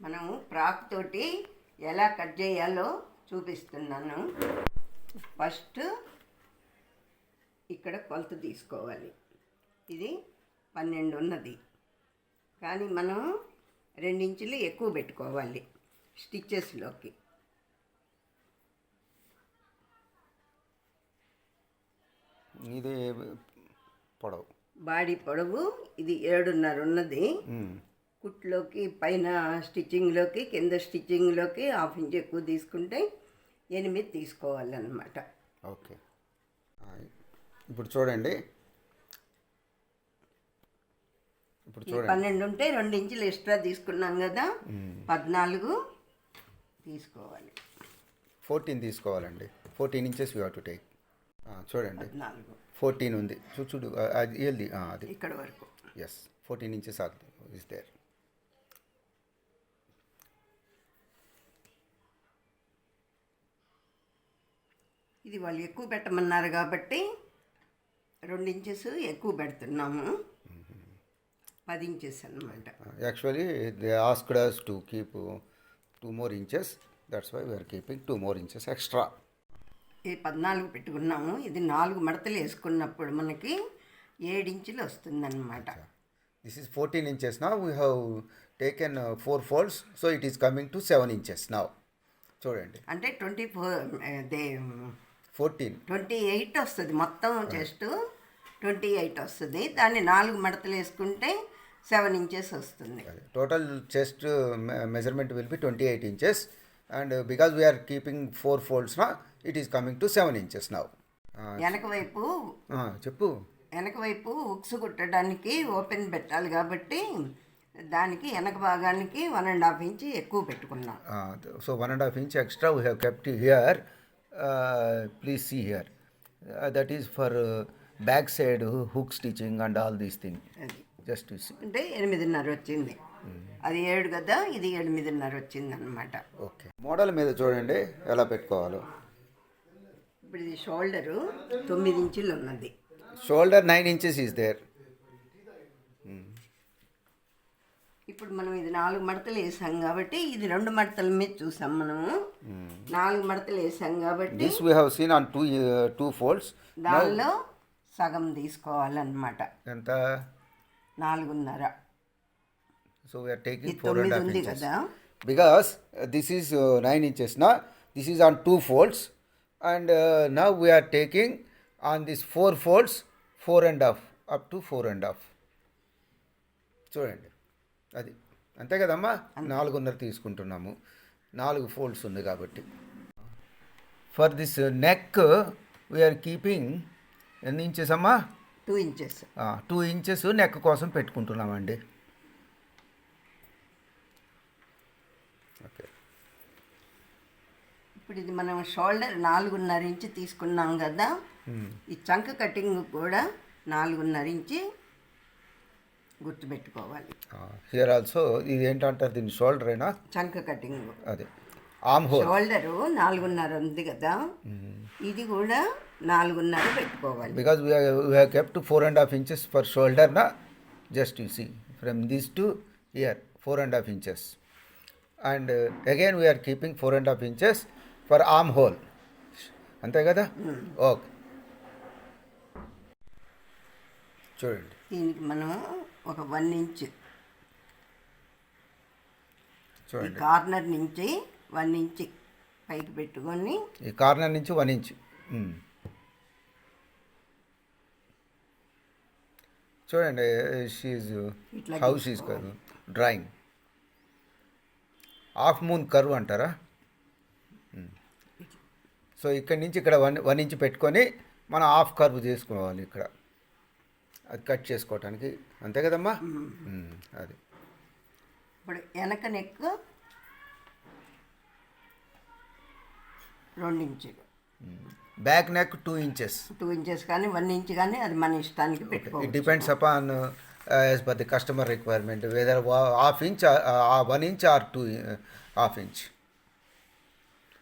మనం ఫ్రాక్ తోటి ఎలా కట్ చేయాలో చూపిస్తున్నాను. ఫస్ట్ ఇక్కడ కొలత తీసుకోవాలి. ఇది 12 ఉన్నది, కానీ మనం 2 ఇంచులు ఎక్కువ పెట్టుకోవాలి స్టిచ్చెస్లోకి. ఇది పొడవు, బాడీ పొడవు ఇది 7.5 ఉన్నది. కుట్లోకి పైన స్టిచ్చింగ్లోకి కింద స్టిచ్చింగ్లోకి 1/2 ఇంచ్ ఎక్కువ తీసుకుంటే 8 తీసుకోవాలన్నమాట. ఓకే, ఇప్పుడు చూడండి. ఇప్పుడు 12 ఉంటే 2 ఇంచులు ఎక్స్ట్రా తీసుకున్నాం కదా, 14 తీసుకోవాలి. 14 తీసుకోవాలండి. 14 inches you have to take. చూడండి 14 ఉంది. చూడు అది అది ఇక్కడ వరకు. Yes, 14 inches is there. ఇది వాళ్ళు ఎక్కువ పెట్టమన్నారు కాబట్టి 2 ఇంచెస్ ఎక్కువ పెడుతున్నాము. 10 ఇంచెస్ అన్నమాట. Actually they asked us to keep 2 more inches. That's why we are keeping 2 more inches extra. ఇది 14 పెట్టుకున్నాము. ఇది 4 మడతలు వేసుకున్నప్పుడు మనకి 7 ఇంచులు వస్తుందన్నమాట. This is 14 inches now. We have taken 4 folds, so it is coming to 7 inches now. చూడండి, అంటే 28 వస్తుంది. మొత్తం చెస్ట్ 28 వస్తుంది. దాన్ని 4 మడతలు వేసుకుంటే 7 ఇంచెస్ వస్తుంది. Total chest measurement will be 28 inches, and because we are keeping 4 folds now, it is coming to 7 inches now. వెనక వైపు చెప్పు. వెనక వైపు ఉక్స్ కుట్టడానికి ఓపెన్ పెట్టాలి కాబట్టి దానికి వెనక భాగానికి 1.5 ఇంచ్ ఎక్కువ పెట్టుకున్నాం. So 1.5 inch extra we have kept here. Please see here. That is for back side hook stitching and all these things. Just to see. అంటే 8.5 వచ్చింది. అది 7 కదా, ఇది 8.5 వచ్చింది అన్నమాట. ఓకే, మోడల్ మీద చూడండి ఎలా పెట్టుకోవాలో. ఇప్పుడు ఇది షోల్డరు 9 ఇంచులు ఉన్నది. Shoulder 9 inches is there. ఇప్పుడు మనం ఇది 4 మడతలు వేసాం కాబట్టి ఇది 2 మడతల మీద చూసాం మనము. 4 మడతలు వేసాం కాబట్టి This we have seen on two folds. దానిలో సగం తీసుకోవాలన్నమాట. ఎంత? 4.5. So we are taking 4.5 ఉంది inches. కదా. Because this is 9 inches now. This is on 2 folds, and now we are taking on these 4 folds 4.5 up to 4.5. చూడండి, అది అంతే కదమ్మా. 4.5 తీసుకుంటున్నాము. 4 ఫోల్డ్స్ ఉంది కాబట్టి. For this neck we're keeping ఎన్ని ఇంచెస్ అమ్మా? 2 ఇంచెస్. 2 ఇంచెస్ నెక్ కోసం పెట్టుకుంటున్నామండి. ఓకే, ఇప్పుడు ఇది మనం షోల్డర్ 4.5 ఇంచ్ తీసుకున్నాం కదా, ఈ చంక కటింగ్ కూడా 4.5 ఇంచ్ గుర్తుపెట్టుకోవాలి. హియర్ ఆల్సో ఇది ఏంటంటారు, దీన్ని షోల్డర్ అయినా చంక కటింగ్. అదే ఆర్మ్ హోల్. షోల్డరు 4.5 ఉంది కదా, ఇది కూడా 4.5 పెట్టుకోవాలి. Because we have kept 4.5 inches for shoulder na. Just you see from this to here 4.5 inches, and again we are keeping 4.5 inches for arm hole. అంతే కదా. ఓకే, చూడండి. దీనికి మనం ఒక 1 ఇంచ్ చూడండి, కార్నర్ నుంచి 1 ఇంచ్ పైకి పెట్టుకొని ఈ కార్నర్ నుంచి 1 ఇంచ్. చూడండి, she how she drawing half moon curve అంటారా. సో ఇక్కడి నుంచి ఇక్కడ 1 ఇంచ్ పెట్టుకొని మనం హాఫ్ కర్వ్ చేసుకోవాలి ఇక్కడ, అది కట్ చేసుకోవటానికి. అంతే కదమ్మా. అది ఇప్పుడు వెనక నెక్ 2 ఇంచులు, బ్యాక్ నెక్ 2 inches. 2 ఇంచెస్ కానీ 1 ఇంచ్ కానీ అది మన ఇష్టానికి It పెట్టుకోవచ్చు. depends upon as per the customer requirement, whether half inch, 1 inch or 2 half inch.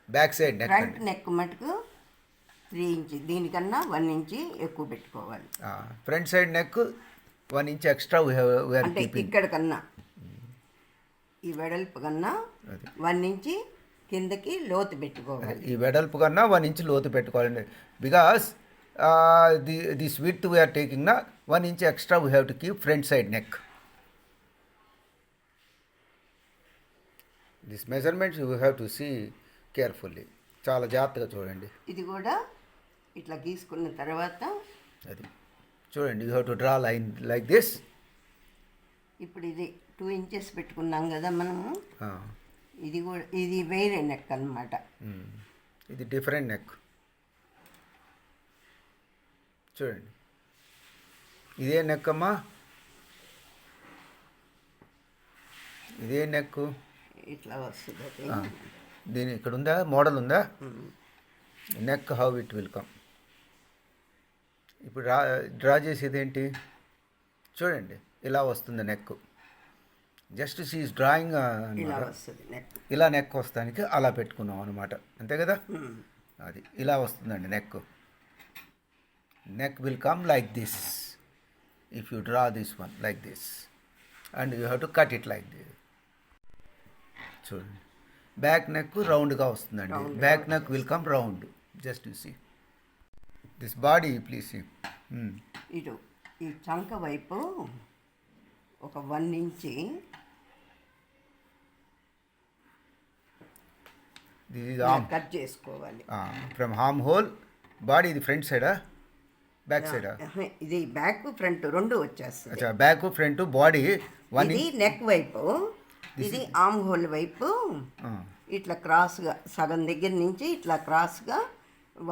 Back side neck. Front neck మటుకు 3 ఇంచ్, దీనికన్నా 1 ఇంచ్ ఎక్కువ పెట్టుకోవాలి. Front side neck 1 inch extra we are అంటే keeping. ఇక్కడ కన్నా ఈ వెడల్పు కన్నా అది 1 ఇంచి కిందకి లోతు పెట్టుకోవాలి. ఈ వెడల్పు కన్నా 1 ఇంచ్ లోతు పెట్టుకోవాలండి. Because this width we're taking నా 1 inch extra we have to keep front side neck. This measurements you have to see carefully. చాలా జాగ్రత్తగా చూడండి. ఇది కూడా ఇట్లా గీసుకున్న తర్వాత అది చూడండి, you have to draw line like this. ఇప్పుడు ఇది 2 ఇంచెస్ పెట్టుకున్నాం కదా మనము. ఇది కూడా ఇది వేరే నెక్ అన్నమాట. ఇది డిఫరెంట్ నెక్. చూడండి, ఇదే నెక్ అమ్మా, ఇదే నెక్. ఇట్లా వస్తుంది అది. దీని ఇక్కడ ఉందా, మోడల్ ఉందా, neck how it will come. ఇప్పుడు డ్రా చేసేది ఏంటి చూడండి, ఇలా వస్తుంది నెక్. జస్ట్ షీఈస్ డ్రాయింగ్ ఇలా వస్తుంది నెక్. ఇలా నెక్ వస్తానికి అలా పెట్టుకున్నాం అనమాట, అంతే కదా. అది ఇలా వస్తుందండి neck. Neck will come like this if you draw this one like this and you have to cut it like this. చూడండి, బ్యాక్ నెక్ రౌండ్గా వస్తుందండి. Back neck will come round. Just you see this body please see. ఇటు ఈ చంక వైపు ఒక 1 ఇంచి this is arm cut చేసుకోవాలి. From arm hole body. ఇది ఫ్రంట్ సైడా బ్యాక్ సైడా? ఇది బ్యాక్ ఫ్రంట్ రెండు వచ్చేస్తుంది. అచ్చా, బ్యాక్ ఫ్రంట్ బాడీ 1 ఇది నెక్ వైపు, ఇది ఆర్మ్ హోల్ వైపు. ఇట్లా క్రాస్గా సగం దగ్గర నుంచి ఇట్లా క్రాస్గా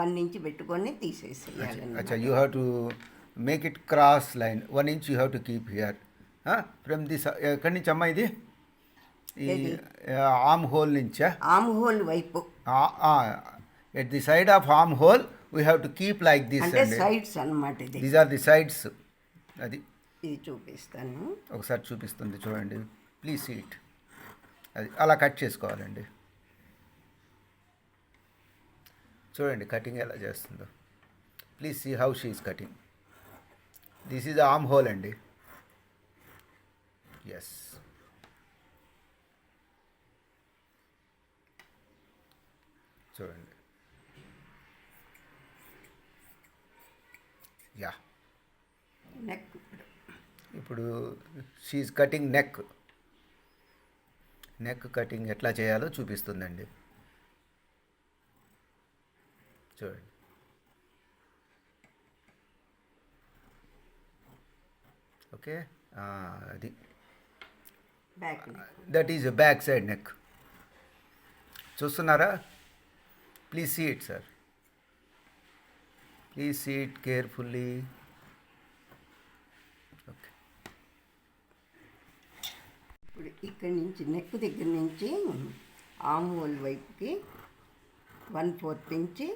1 ఇంచ్ పెట్టుకొని తీసేసేయాలి. అచ్చా, you have to make it cross line. 1 inch you have to keep here from this. ఎక్కడి నుంచి అమ్మా ఇది? ఈ ఆర్మ్ హోల్ నుంచా? ఆర్మ్ హోల్ వైపు, at the side of arm hole we have to keep like this అంటే అండి. Sides అన్నమాట. ఇది దీస్ ఆర్ ది సైడ్స్. అది ఇది చూపిస్తాను. ఒకసారి చూపిస్తుంది చూడండి, ప్లీజ్ సీ ఇట్. అది అలా కట్ చేసుకోవాలండి. చూడండి కటింగ్ ఎలా చేస్తుందో. Please see how she is cutting. This is arm hole అండి. ఎస్, చూడండి. యా, నెక్ ఇప్పుడు she cutting neck. Neck cutting ఎట్లా చేయాలో చూపిస్తుందండి. చూడండి, ఓకే. అది back that is back side neck. చూస్తున్నారా? Please see it sir, please see it carefully. Okay, ఇప్పుడు ఇక్కడి నుంచి నెక్ దగ్గర నుంచి ఆర్మ్ హోల్ వైపుకి 1/4 ఇంచి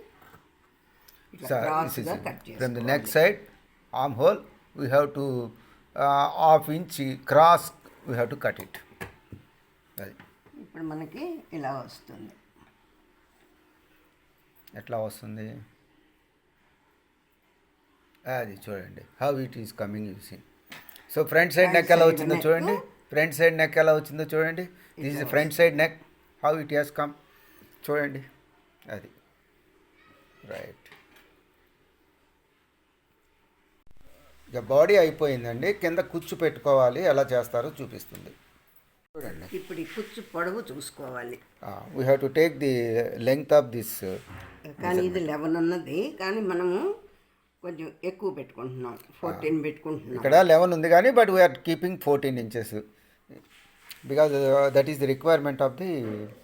ఇట్లా క్రాస్గా కట్ ఫ్రమ్ ది చేసుకోవాలి. Neck side arm hole we have to ½ inch cross we have to cut it. అది ఇప్పుడు మనకి ఇలా వస్తుంది. ఎట్లా వస్తుంది అది చూడండి, how it is coming you see. So front side neck ఎలా వచ్చిందో చూడండి. ఫ్రంట్ సైడ్ నెక్ ఎలా వచ్చిందో చూడండి. This is front side neck, how it has come చూడండి. అది రైట్. ఇక బాడీ అయిపోయిందండి. కింద కుచ్చు పెట్టుకోవాలి, ఎలా చేస్తారో చూపిస్తుంది చూడండి. ఇప్పుడు ఈ కుచ్చు పొడవు చూసుకోవాలి. We have to take the length of this. కానీ ఇది 11 ఉన్నది, కానీ మనము కొంచెం ఎక్కువ పెట్టుకుంటున్నాం, 14 పెట్టుకుంటున్నాం. ఇక్కడ 11 ఉంది కానీ but we're keeping 14 inches because that is the requirement of the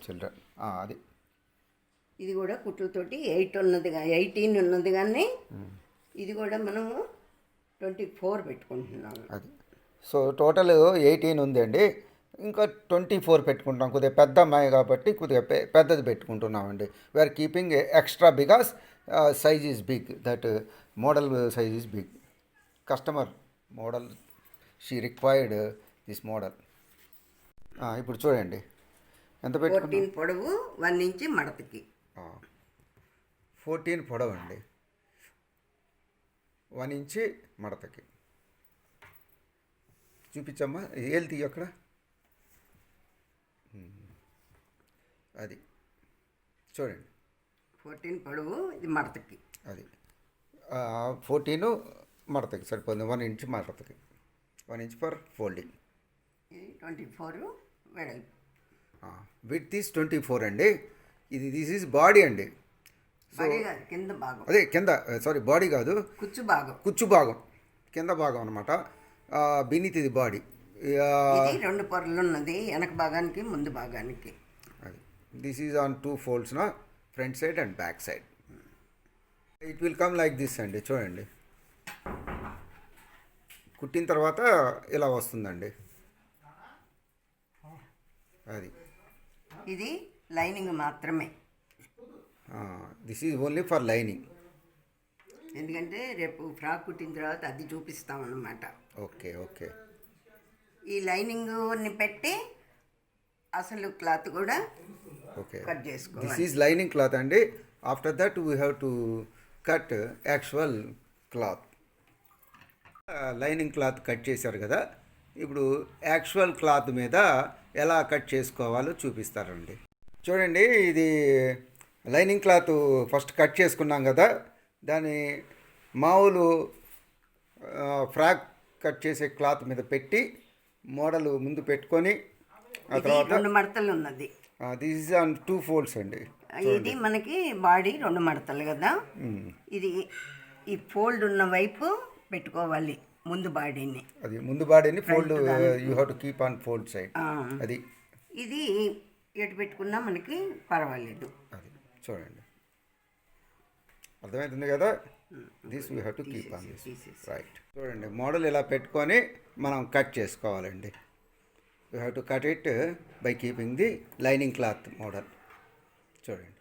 children. అది ఇది కూడా కుట్లతోటి 18 ఉన్నది కానీ ఇది కూడా మనము 24 పెట్టుకుంటున్నాము. అది సో టోటల్ 18 ఉందండి. ఇంకా 24 పెట్టుకుంటాం. కొద్దిగా పెద్ద అమ్మాయి కాబట్టి కొద్దిగా పెద్దది పెట్టుకుంటున్నామండి. We are keeping extra because size is big. That model size is big. Customer model she required this model. ఇప్పుడు చూడండి ఎంత 14 పెట్టుకున్నాం. పొడవు, 1 ఇంచి మడతకి. 14 పొడవు అండి, 1 ఇంచి మడతకి. చూపించమ్మా, ఏళ్ళు తీయ అక్కడ. అది చూడండి 14 పొడవు, ఇది మడతకి. అది 14 మడతకి సరిపోతుంది, 1 ఇంచ్ మడతకి, 1 ఇంచ్ ఫర్ ఫోల్డింగ్. ఇది 24 వెడల్పు. విడ్త్ ఈస్ 24 అండి. దిస్ ఈజ్ బాడీ అండి. బాడీ కాదు, కింద భాగం. అదే కింద, సారీ బాడీ కాదు, కుచ్చు భాగం, కింద భాగం అనమాట. బీనీత్ ఇది బాడీ. ఇది 2 పొరలు ఉన్నది, వెనక భాగానికి ముందు భాగానికి. అది దిస్ ఈజ్ ఆన్ 2 ఫోల్డ్స్ నా, front side and back side. It will come like this అండి. చూడండి, కుట్టిన తర్వాత ఇలా వస్తుందండి. అది ఇది లైనింగ్ మాత్రమే. This is only for lining. ఎందుకంటే రేపు ఫ్రాక్ కుట్టిన తర్వాత అది చూపిస్తాం అన్నమాట. Okay okay. ఈ లైనింగ్ని పెట్టి అసలు క్లాత్ కూడా ఓకే కట్ చేసుకోవాలి. దిస్ ఈజ్ లైనింగ్ క్లాత్ అండి. After that we have to cut actual cloth. Lining cloth cut చేశారు కదా, ఇప్పుడు యాక్చువల్ క్లాత్ మీద ఎలా కట్ చేసుకోవాలో చూపిస్తారండి. చూడండి, ఇది లైనింగ్ క్లాత్ ఫస్ట్ కట్ చేసుకున్నాం కదా, దాన్ని మామూలు ఫ్రాక్ కట్ చేసే క్లాత్ మీద పెట్టి మోడల్ ముందు పెట్టుకొని ఆ తర్వాత 2 మడతలు ఉన్నది. దిస్ ఇస్ ఆన్ 2 ఫోల్డ్స్ అండి. ఇది మనకి బాడీ 2 మడతలు కదా. ఇది ఈ ఫోల్డ్ ఉన్న వైపు పెట్టుకోవాలి ముందు బాడీని. అది ముందు బాడీని fold, you have to keep on fold side. అది ఇది ఎటు పెట్టుకున్నా మనకి పర్వాలేదు. అది చూడండి, అర్థమవుతుంది కదా. This we have to keep on this, right. చూడండి, మోడల్ ఇలా పెట్టుకొని మనం కట్ చేసుకోవాలండి. You have to cut it by keeping the lining cloth model. చూడండి,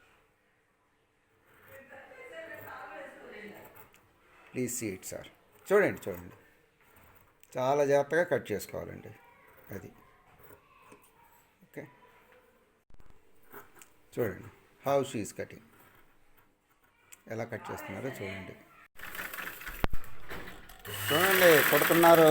ప్లీజ్ సీ ఇట్ సార్. చూడండి చూడండి, చాలా జాగ్రత్తగా కట్ చేసుకోవాలండి. అది ఓకే. చూడండి హౌ షీ ఈస్ కటింగ్, ఎలా కట్ చేస్తున్నారో చూడండి. చూడండి, కొడుతున్నారు.